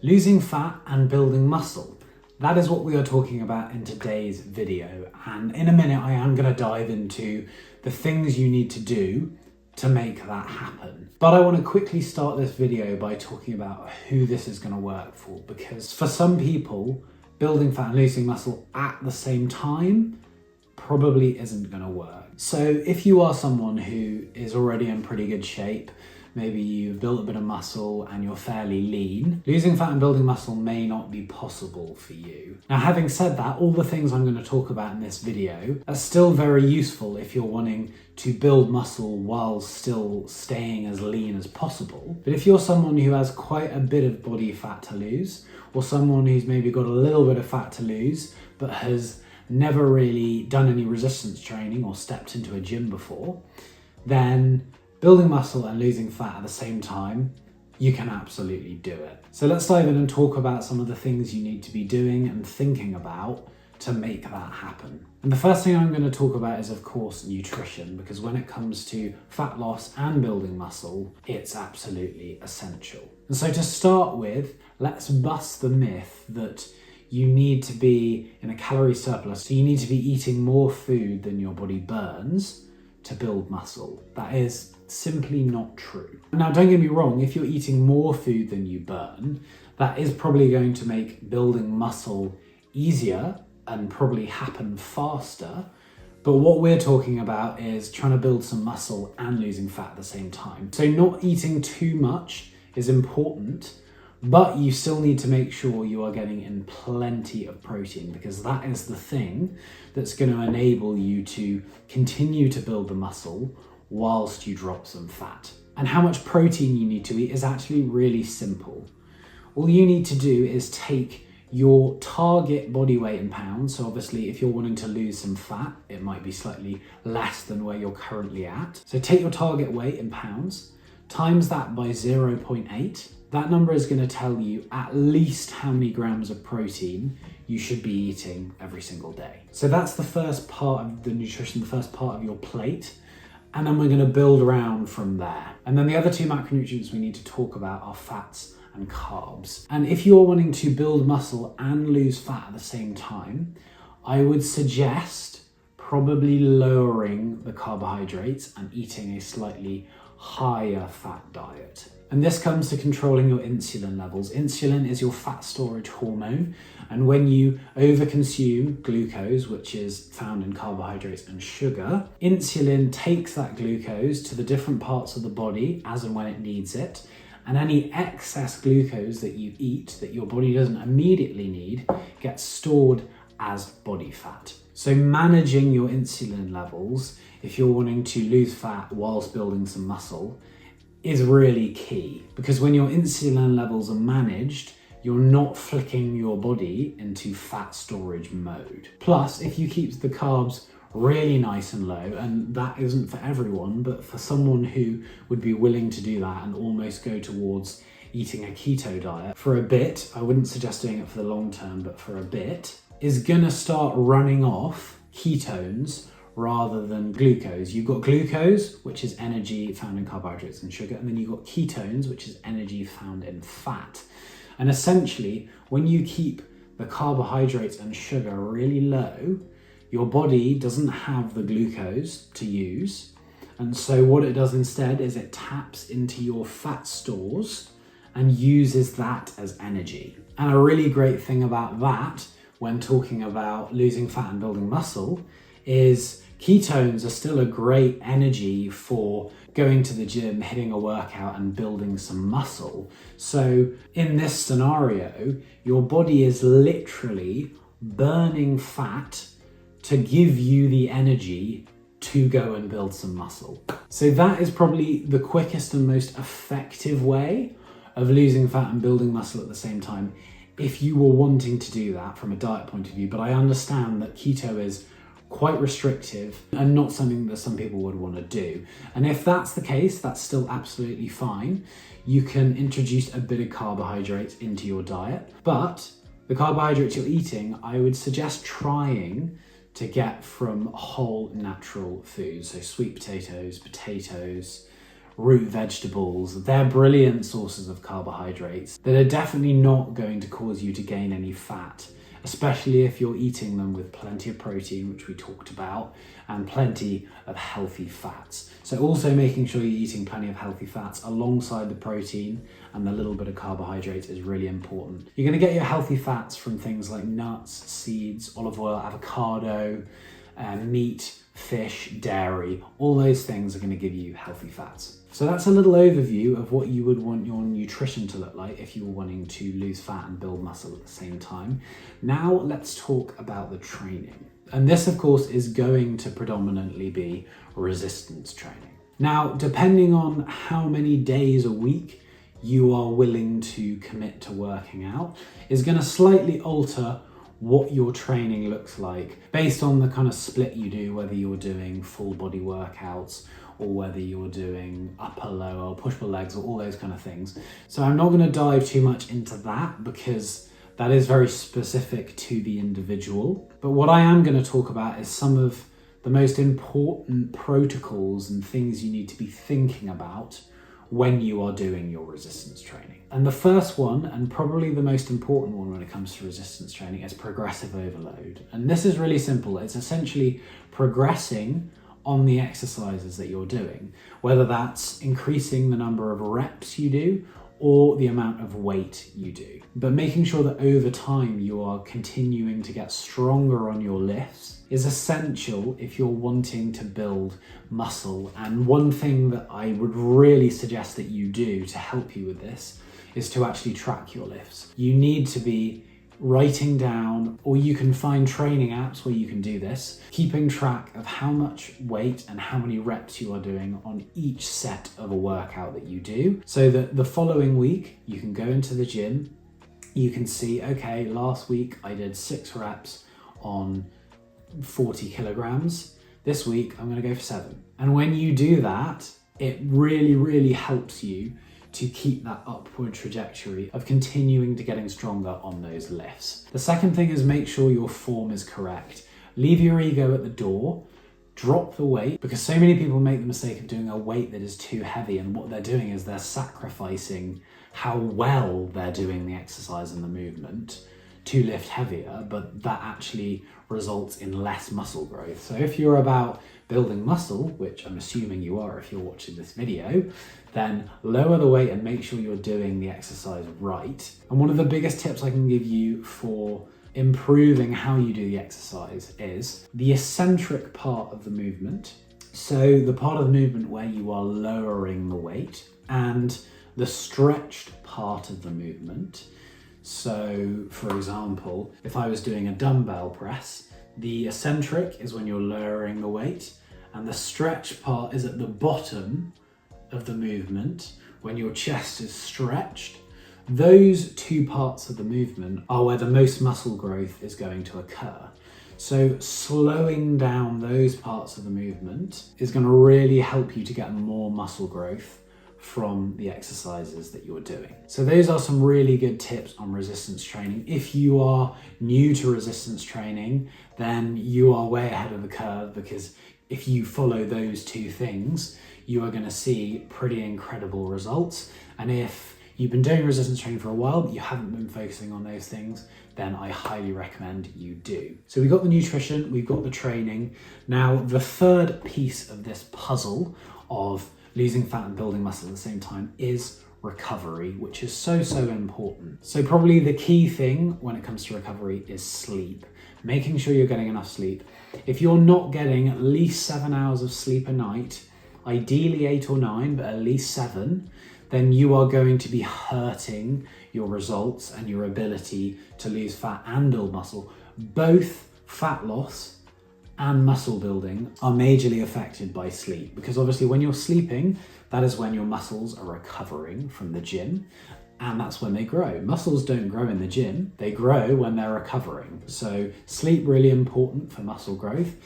Losing fat and building muscle. That is what we are talking about in today's video. And in a minute, I am going to dive into the things you need to do to make that happen. But I want to quickly start this video by talking about who this is going to work for, because for some people, building fat and losing muscle at the same time probably isn't going to work. So if you are someone who is already in pretty good shape, maybe you've built a bit of muscle and you're fairly lean, losing fat and building muscle may not be possible for you. Now, having said that, all the things I'm going to talk about in this video are still very useful if you're wanting to build muscle while still staying as lean as possible. But if you're someone who has quite a bit of body fat to lose, or someone who's maybe got a little bit of fat to lose, but has never really done any resistance training or stepped into a gym before, then building muscle and losing fat at the same time, you can absolutely do it. So let's dive in and talk about some of the things you need to be doing and thinking about to make that happen. And the first thing I'm going to talk about is, of course, nutrition, because when it comes to fat loss and building muscle, it's absolutely essential. And so to start with, let's bust the myth that you need to be in a calorie surplus. So you need to be eating more food than your body burns to build muscle. That is simply not true. Now, don't get me wrong, if you're eating more food than you burn, that is probably going to make building muscle easier and probably happen faster. But what we're talking about is trying to build some muscle and losing fat at the same time. So not eating too much is important, but you still need to make sure you are getting in plenty of protein, because that is the thing that's going to enable you to continue to build the muscle whilst you drop some fat. And how much protein you need to eat is actually really simple. All you need to do is take your target body weight in pounds. So obviously, if you're wanting to lose some fat, it might be slightly less than where you're currently at. So take your target weight in pounds, times that by 0.8. That number is going to tell you at least how many grams of protein you should be eating every single day. So that's the first part of the nutrition, the first part of your plate. And then we're going to build around from there. And then the other two macronutrients we need to talk about are fats and carbs. And if you're wanting to build muscle and lose fat at the same time, I would suggest probably lowering the carbohydrates and eating a slightly higher fat diet. And this comes to controlling your insulin levels. Insulin is your fat storage hormone. And when you overconsume glucose, which is found in carbohydrates and sugar, insulin takes that glucose to the different parts of the body as and when it needs it. And any excess glucose that you eat that your body doesn't immediately need gets stored as body fat. So managing your insulin levels, if you're wanting to lose fat whilst building some muscle, is really key, because when your insulin levels are managed, you're not flicking your body into fat storage mode. Plus, if you keep the carbs really nice and low, and that isn't for everyone, but for someone who would be willing to do that and almost go towards eating a keto diet for a bit, I wouldn't suggest doing it for the long term, but for a bit, is gonna start running off ketones rather than glucose. You've got glucose, which is energy found in carbohydrates and sugar, and then you've got ketones, which is energy found in fat. And essentially, when you keep the carbohydrates and sugar really low, your body doesn't have the glucose to use. And so what it does instead is it taps into your fat stores and uses that as energy. And a really great thing about that, when talking about losing fat and building muscle, is ketones are still a great energy for going to the gym, hitting a workout and building some muscle. So in this scenario, your body is literally burning fat to give you the energy to go and build some muscle. So that is probably the quickest and most effective way of losing fat and building muscle at the same time, if you were wanting to do that from a diet point of view. But I understand that keto is quite restrictive and not something that some people would want to do. And if that's the case, that's still absolutely fine. You can introduce a bit of carbohydrates into your diet, but the carbohydrates you're eating, I would suggest trying to get from whole natural foods. So sweet potatoes, root vegetables. They're brilliant sources of carbohydrates that are definitely not going to cause you to gain any fat, especially if you're eating them with plenty of protein, which we talked about, and plenty of healthy fats. So also making sure you're eating plenty of healthy fats alongside the protein and the little bit of carbohydrate is really important. You're going to get your healthy fats from things like nuts, seeds, olive oil, avocado, meat, fish, dairy. All those things are going to give you healthy fats. So that's a little overview of what you would want your nutrition to look like if you were wanting to lose fat and build muscle at the same time. Now let's talk about the training. And this, of course, is going to predominantly be resistance training. Now, depending on how many days a week you are willing to commit to working out, is going to slightly alter what your training looks like based on the kind of split you do, whether you're doing full body workouts or whether you're doing upper, lower, push-pull legs, or all those kind of things. So I'm not going to dive too much into that because that is very specific to the individual. But what I am going to talk about is some of the most important protocols and things you need to be thinking about when you are doing your resistance training. And the first one, and probably the most important one when it comes to resistance training, is progressive overload. And this is really simple. It's essentially progressing on the exercises that you're doing, whether that's increasing the number of reps you do or the amount of weight you do. But making sure that over time you are continuing to get stronger on your lifts is essential if you're wanting to build muscle. And one thing that I would really suggest that you do to help you with this is to actually track your lifts. You need to be writing down, or you can find training apps where you can do this, keeping track of how much weight and how many reps you are doing on each set of a workout that you do, so that the following week you can go into the gym, you can see, okay, last week I did 6 reps on 40 kilograms. This week I'm going to go for 7. And when you do that, it really, really helps you to keep that upward trajectory of continuing to getting stronger on those lifts. The second thing is make sure your form is correct. Leave your ego at the door, drop the weight, because so many people make the mistake of doing a weight that is too heavy, and what they're doing is they're sacrificing how well they're doing the exercise and the movement to lift heavier, but that actually results in less muscle growth. So if you're about building muscle, which I'm assuming you are if you're watching this video, then lower the weight and make sure you're doing the exercise right. And one of the biggest tips I can give you for improving how you do the exercise is the eccentric part of the movement. So the part of the movement where you are lowering the weight, and the stretched part of the movement. So for example, if I was doing a dumbbell press, the eccentric is when you're lowering the weight, and the stretch part is at the bottom of the movement when your chest is stretched. Those two parts of the movement are where the most muscle growth is going to occur. So slowing down those parts of the movement is going to really help you to get more muscle growth from the exercises that you're doing. So those are some really good tips on resistance training. If you are new to resistance training, then you are way ahead of the curve, because if you follow those two things, you are going to see pretty incredible results. And if you've been doing resistance training for a while, but you haven't been focusing on those things, then I highly recommend you do. So we've got the nutrition, we've got the training. Now, the third piece of this puzzle of losing fat and building muscle at the same time is recovery, which is so important. So probably the key thing when it comes to recovery is sleep. Making sure you're getting enough sleep. If you're not getting at least 7 hours of sleep a night, ideally 8 or 9, but at least 7, then you are going to be hurting your results and your ability to lose fat and build muscle. Both fat loss and muscle building are majorly affected by sleep, because obviously when you're sleeping, that is when your muscles are recovering from the gym, and that's when they grow. Muscles don't grow in the gym, they grow when they're recovering. So sleep really important for muscle growth,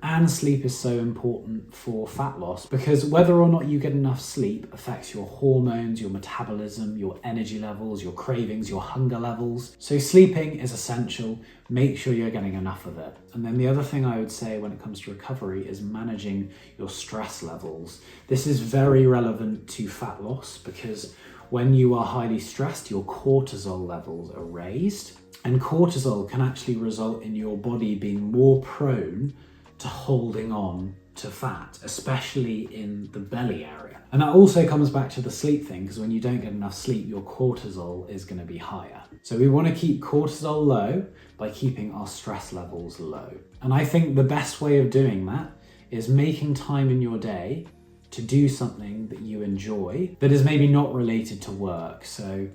And sleep is so important for fat loss because whether or not you get enough sleep affects your hormones, your metabolism, your energy levels, your cravings, your hunger levels. So sleeping is essential. Make sure you're getting enough of it. And then the other thing I would say when it comes to recovery is managing your stress levels. This is very relevant to fat loss because when you are highly stressed, your cortisol levels are raised. And cortisol can actually result in your body being more prone to holding on to fat, especially in the belly area. And that also comes back to the sleep thing, because when you don't get enough sleep, your cortisol is going to be higher. So we want to keep cortisol low by keeping our stress levels low. And I think the best way of doing that is making time in your day to do something that you enjoy that is maybe not related to work. So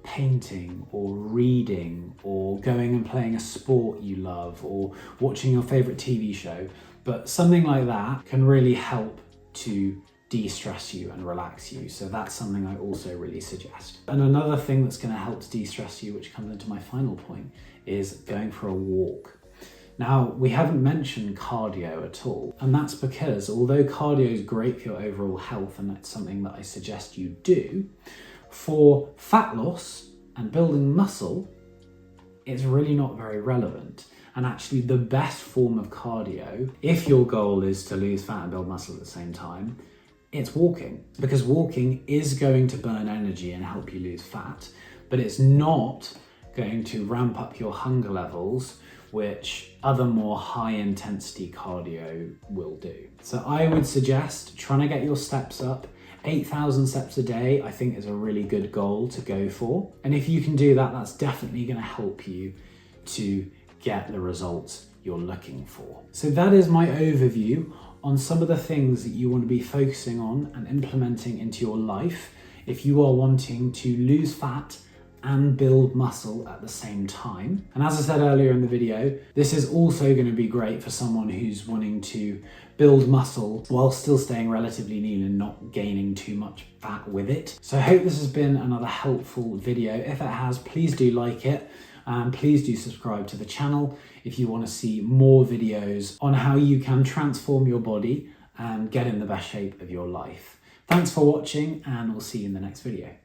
painting or reading or going and playing a sport you love or watching your favorite TV show, but something like that can really help to de-stress you and relax you. So that's something I also really suggest. And another thing that's going to help to de-stress you, which comes into my final point, is going for a walk. Now, we haven't mentioned cardio at all, and that's because although cardio is great for your overall health and that's something that I suggest you do, for fat loss and building muscle, it's really not very relevant. And actually the best form of cardio, if your goal is to lose fat and build muscle at the same time, it's walking. Because walking is going to burn energy and help you lose fat, but it's not going to ramp up your hunger levels, which other more high intensity cardio will do. So I would suggest trying to get your steps up. 8,000 steps a day, I think, is a really good goal to go for. And if you can do that, that's definitely going to help you to get the results you're looking for. So that is my overview on some of the things that you want to be focusing on and implementing into your life if you are wanting to lose fat and build muscle at the same time. And as I said earlier in the video, this is also going to be great for someone who's wanting to build muscle while still staying relatively lean and not gaining too much fat with it. So I hope this has been another helpful video. If it has, please do like it and please do subscribe to the channel if you want to see more videos on how you can transform your body and get in the best shape of your life. Thanks for watching, and we'll see you in the next video.